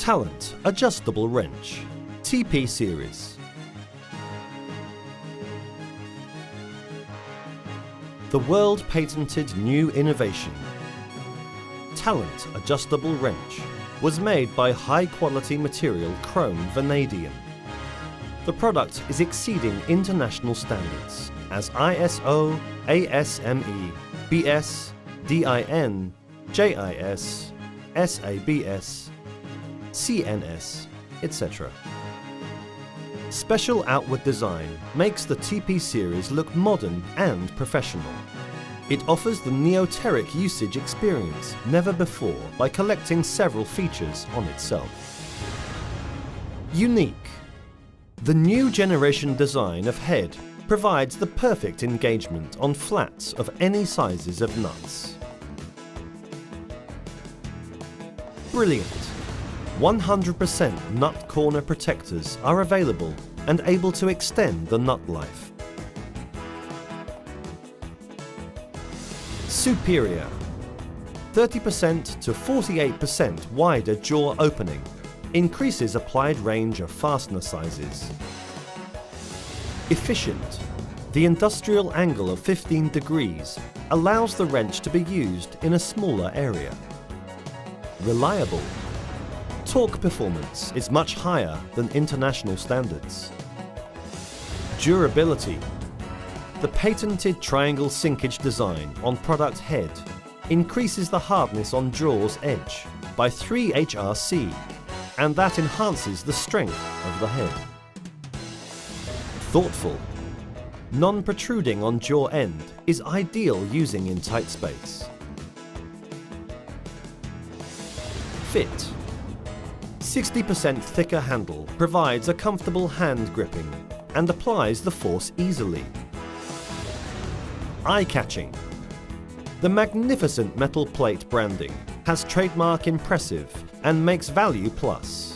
Talent Adjustable Wrench, TP Series. The world-patented new innovation, Talent Adjustable Wrench, was made by high-quality material chrome vanadium. The product is exceeding international standards as ISO, ASME, BS, DIN, JIS, SABS, CNS, etc. Special outward design makes the TP series look modern and professional. It offers the neoteric usage experience never before by collecting several features on itself. Unique. The new generation design of head provides the perfect engagement on flats of any sizes of nuts. Brilliant. 100% nut corner protectors are available and able to extend the nut life. Superior. 30% to 48% wider jaw opening increases applied range of fastener sizes. Efficient. The industrial angle of 15 degrees allows the wrench to be used in a smaller area. Reliable. Torque performance is much higher than international standards. Durability. The patented triangle sinkage design on product head increases the hardness on jaw's edge by 3 HRC, and that enhances the strength of the head. Thoughtful. Non-protruding on jaw end is ideal using in tight space. Fit. 60% thicker handle provides a comfortable hand gripping and applies the force easily. Eye-catching. The magnificent metal plate branding has trademark impressive and makes value plus.